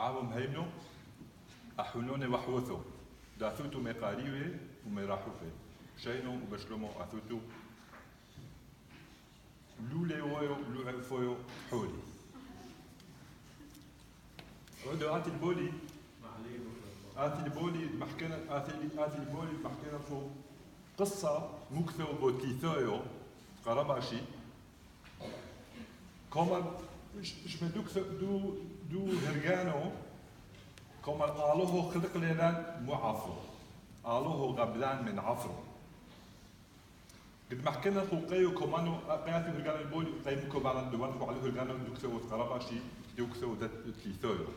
عاهم هيمنو أحونون وحوثو داثوتو مقاريوه ومراحوفه شينو وبشلومو أثوتو لولي ويو لولي فويو حولي عودو آتي البولي آتي البولي محكينا فو قصة مكثو بوتيثويو قرباشي كومن شمدوك دو هرجانو كومن آلوه خلق لنا معفو آلوه غبلان من عفرو قد محكينا فو قيو كومانو قياتي هرجانو البولي قيمكو بعد دوان فو عليه هرجانو دوكثو قرباشي دوكثو تيثويو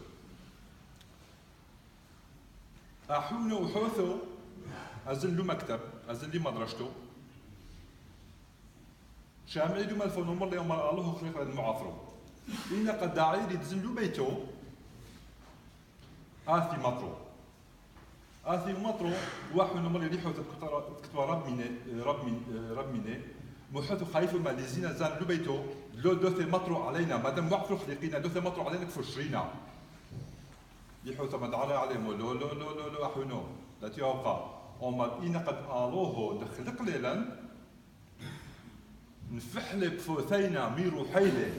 أحونو وحوثو أزل له مكتب أزل لي مدرسته شامعي دوما الفنومر ليوم الله خلق المعافرو إن قد داعي تزن له بيته آثي مطرو واحد نمر يريحو تكتوا رب مني محيط خايف ما لزينا زان له بيته لو دوثي مطرو علينا ما دام معفرو خلقينا دوثي مطرو علينا كفشرينا يحو تمد عليهم لو أحونو لا تيوقع أمال إن قد آلوه دخلق ليلا نفحلب فوثينا ميرو حيلة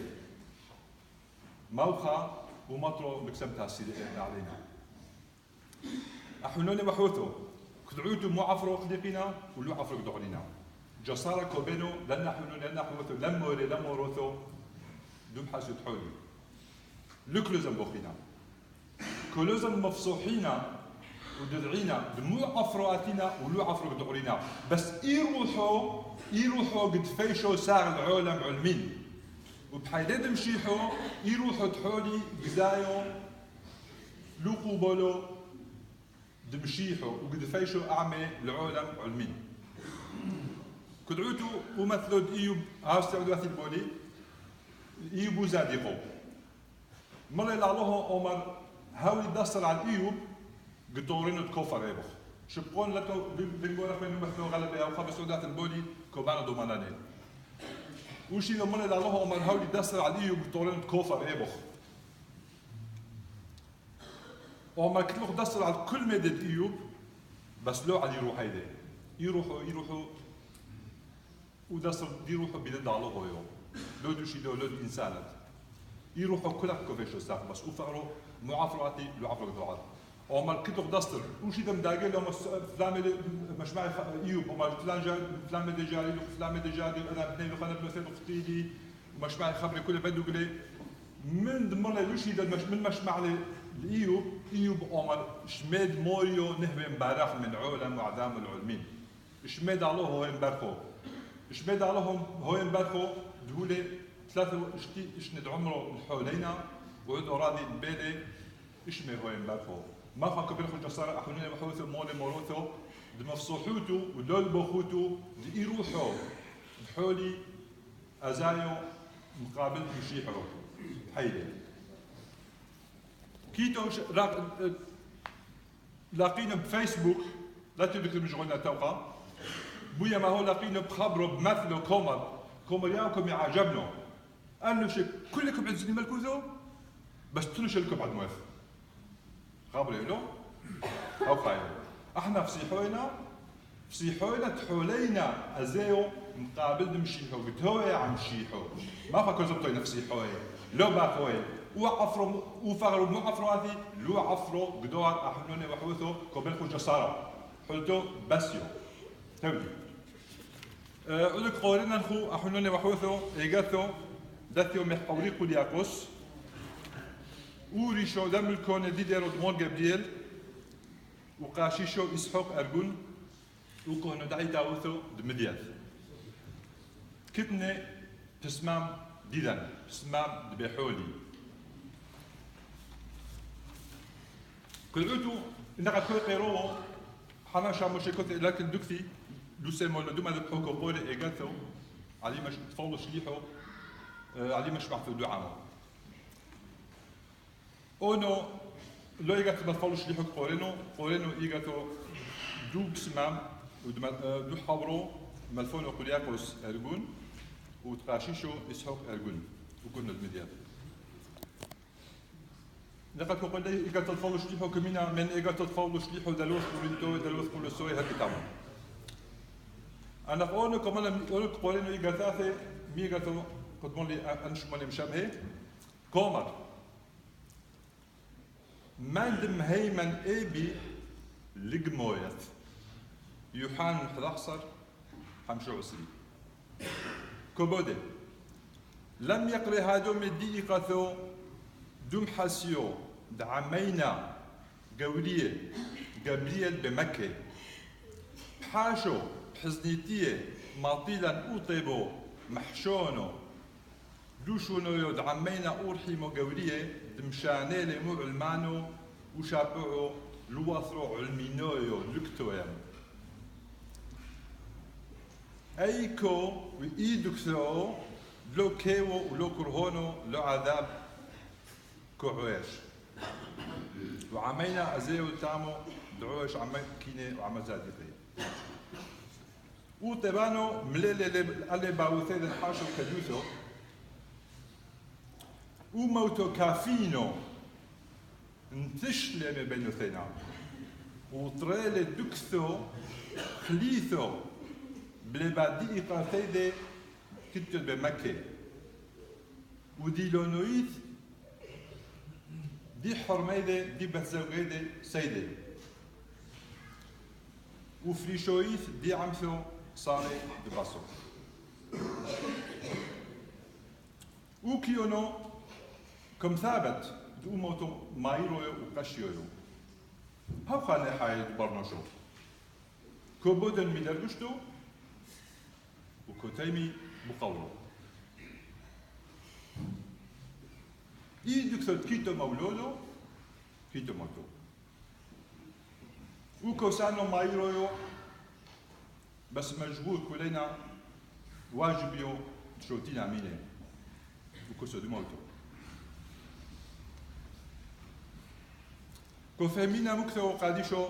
موخا ومطرو بكسم تأثير علينا أحونوني محوثو كدعوتو معفرو خلقنا ولو عفرو دغلنا جسارة كوبينو لن حونو لن حوثو لن موري لن موروثو دوم حاسو تحولي لكلوزن بوخينا كلوزن مفصوحينا وددعينا دموع عفرواتنا ولو عفرو بدعورينا بس يروحوا قد فيشو ساغ العالم علمين وبحيلاد مشيحو يروحوا تحولي قزايو لو قوبولو دمشيحو وقد فيشو أعمى العالم علمين كدعوتو ومثلود إيوب هاستعدوا أثي البولي إيوب زادقو مرة الله عمر هاوي دصر على إيوب قطورين تكوفر يبخ شبقون لتو بنقول من مثلو غلبة أو خمس سودات البولي كوبانا دومانانين وشي لما الله عمر هاوي دصر على إيوب قطورين تكوفر يبخ وما كتلوخ دصر على كل مدة إيوب بس لو على يروح هيدا يروحوا ودصر يروحوا بلاد الله يوم لو دوشي لو إنسانات يروحوا كلها كوفيشو ساق بس وفقروا معافراتي لو عفروا دوار وما كتلوخ دصر وشي دم داقل لو فلان مش معي إيوب وما فلان مدى جاري فلان مدى جاري أنا ابني لو خنا بلوثين أختي ومش معي خبري كل بدو قلي من ضمن لوشي من مش معي إيوب عمر شميد موريو نهبي امبارح من عالم وعدام العلمين شميد الله هو امبارحو شميد الله هو امبارحو دهولي ثلاثة اشند عمره الحولينا وعدو راضي البالي اشمي هو امبارحو ما فاكو بيرخو الجسارة أحونينا محوثو مولي موروثو دمفصوحوتو ودول بوخوتو دي يروحو الحولي أزايو مقابل مشيحو حيلي كيتو لاقينا بفيسبوك لا تذكر من شغلنا توقع بويا ما هو لاقينا بخبره بمثله كومر ياكم يعجبنا قال له شيء كلكم عزني مالكوثو بس تنش لكم عد موث خبري له او خايل احنا في صيحوينا تحولينا ازيو مقابل مشيحو بتوي عم شيحو ما فكر زبطوي نفسي حوي لو باخوي وعفرو وفغرو مو عفرو هذه لو عفرو قدوار احنوني وحوثو كوبلكو جسارة حلتو بسيو تولي عدك قولنا نخو احنوني وحوثو ايقاثو داثيو محوري قولياكوس وريشو دم الكون دي ديرو دمون جابرييل وقاشيشو اسحوق ارجون وكونو دعي داوثو دمدياث كتني تسمام ديدان تسمام دبيحولي كل عدو إنك تقول قيرو حنا شامو شيكوت لكن دكتي لوسيمو دوما دبحوكو قولي إيجاتو علي مش تفولو شليحو علي مش بعثو دعامو أونو لو إيجاتو بتفولو شليحو قولينو إيجاتو دو بسمام ودو حورو ملفونو قولياكوس أرجون وتقاشيشو إسحوق أرجون وكنا المديات لقد قلت إيجا تطفل شليحو كمينا من إيجا تطفل شليحو دلوث كورينتو دلوث كولسوي هكتامو. أنا أقول كمان أقول قولين إيجا ثاثة ميجا تو قدمون لي أنشمون مشابه كومر. مندم هيمن إبي لجمويت يوحان حدخسر 25 كوبودي لم يقري هادوم الدقيقة دم حسيو دعمينا قولية جبريل بمكة بحاشو بحزنيتية ماطيلا أوطيبو محشونو دوشونو يود عمينا أورحيمو قولية دمشاني لمو علمانو وشابعو لوثرو علمينويو لكتويم أيكو وإيدكثو لو كيو ولو كرهونو لو عذاب كعويش وعمينا أزيو تامو دعوش عمي كيني وعمل زادقي وطبانو مليلي اللي باوثيد الحاشو كدوثو وموتو كافينو انتشلي بينو ثينا وطريلي دكثو خليثو بلبادي قاثيدي كتب بمكة وديلونويت دي حرميدي دي بهزوغيدي سيدي وفريشويت دي عمثو صاري دي باسو وكيونو كم ثابت دو موتو مايرويو وقشيويو هاو خاني حايد برنوشو كوبودن ميدرقشتو وكوتيمي مقاولو يدكتور كيتو مولولو كيتو موتو وكوسانو مايرويو بس مجبور كلنا واجبيو تشوتينا ميني وكوسو دي موتو كوفهمينا مكثو قاديشو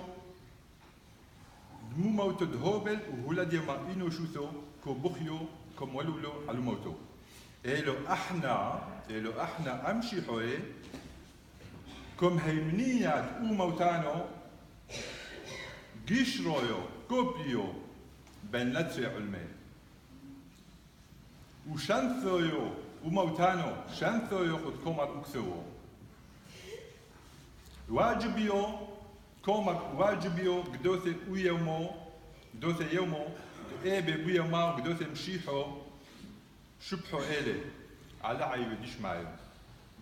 دمو موتو دهوبل وهولا ديما إنو شوثو كو بخيو كم ولولو على موتو إلو إحنا أمشي حوي كم هيمنية أو موتانو جيش رويو كوبيو بين لتري علمي وشنثويو وموتانو شنثويو خد كومر أكثو واجبيو كومر واجبيو قدوثي ويومو قدوثي يومو إيبي بويا ما قدوثي مشيحو شبحو إيلي على عيبي ديش معي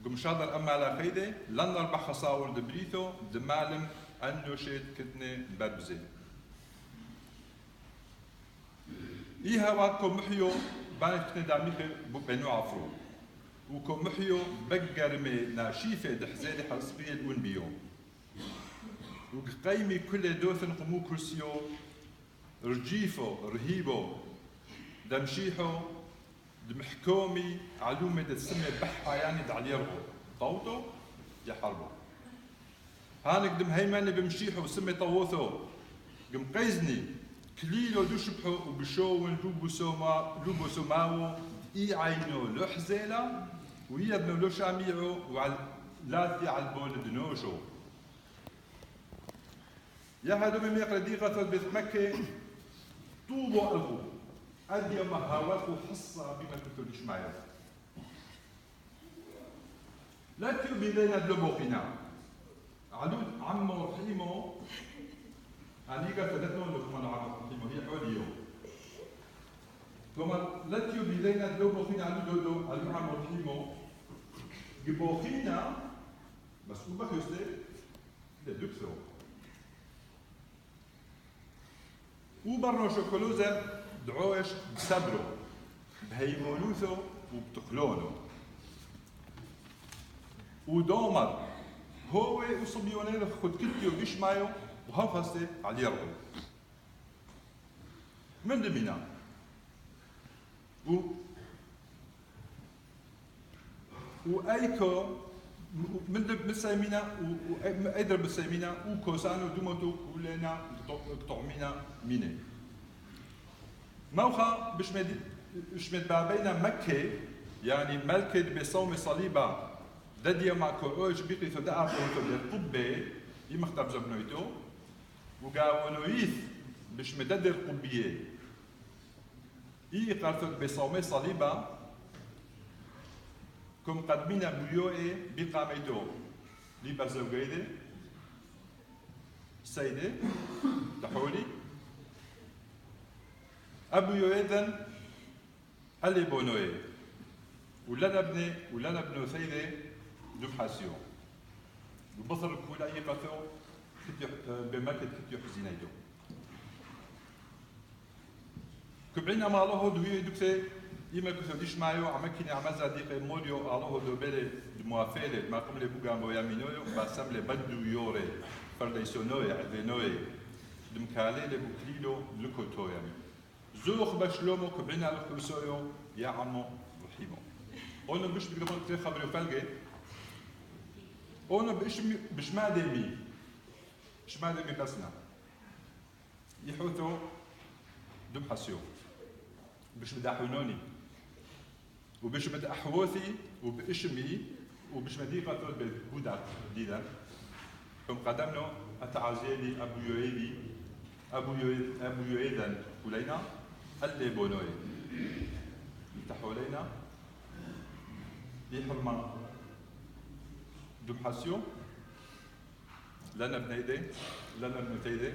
قم شادر أما لا خيدي لن نربح خصاور دبريثو دمالم أنو شيت كتني بربزي إيها واكم محيو بانت كتني داميخي بنو عفرو وكم محيو بقرمي ناشيفة دحزيلي حرسبية الأون بيو وقيمي كل دوثن قمو كرسيو رجيفو رهيبو دمشيحو دمحكومي علومة تسمي بحها يعني دعليرغو طوطو يحربو هانك دم هيماني بمشيحو وسمي طووثو قم قيزني كليلو دوشبحو وبشوون لوبو سوماو اي عينو لو حزيلة ويبنو لو شاميعو وعلى لاثي على البول دنوشو يا هادو من يقرا دقيقة بيت مكة طوبو ألغو أدي ما هاوكو حصة بما كنتو ليش معايا لا تيوبي لينا دلوبوخينا علود عمو رحيمو أنيقا فدتنو لكم عمو رحيمو هي حوليو كما لا تيوبي لينا دلوبوخينا علود عمو رحيمو جبوخينا بس كوبا كيوستي لدكسو وبرنو شوكولوزا دعوش بسبرو بهيمونوثو وبتقلونو ودومر هو وصبيونين خد كتيو ديش مايو وهفستي على يرغو من دمينا وايكو من سايمينا وايدر بسايمينا وكوسانو دوموتو ولينا قطعمينا ميني موخا بشمد بابينا مكة يعني ملكة بصوم صليبة داديا ما كوش بيقي فدا أقول القبة يمختب زبنويتو وقاونويث بش مدد القبية قالت بصومي صليبة كم قدمنا بيوئي بقاميتو ليبا زوجيدي سيدي تحولي أبو يوئذن اللي بونوي ولا نبني سيدي دبحاسيو البصر الكولا يقفو بمكة كتير حزينيدو كبعنا ما الله دوي دكتي يما كنت ديش معيو عمكني عمزة ديك موليو الله دو بلي موافيلة ما قبل بوجام ويامينويو باسم لي بدو يوري فرديسونوي عذينوي دمكالي لبوكليلو لكوتويا زوخ بشلومو كبعنا لكوسويو يا عمو رحيمو أنا بش بقدر كتير خبري وفلقي أنا بش ما دمي بسنا يحوثو دبحسيو بش مداحونوني وبش مداحوثي وبإشمي وبش مديقة بالبودات جديدا كم قدمنا التعازيلي أبو يويدن ولينا اللي بونوي يفتحوا لينا يحرم دبحسيو لنا بنيدي لنا بنتيدي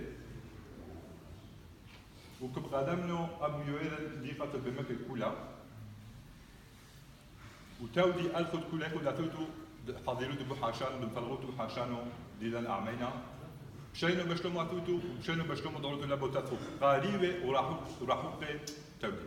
وكب قدمنا أبو يويل ديقة بمكة كلها وتودي ألخد كلها داتوتو حضيرو دبو حاشان بنفلغوتو حاشانو ديدان أعمينا بشينو بشلو ماتوتو بشينو بشلو مدورتو لابوتاتو قريبة وراحوك تودي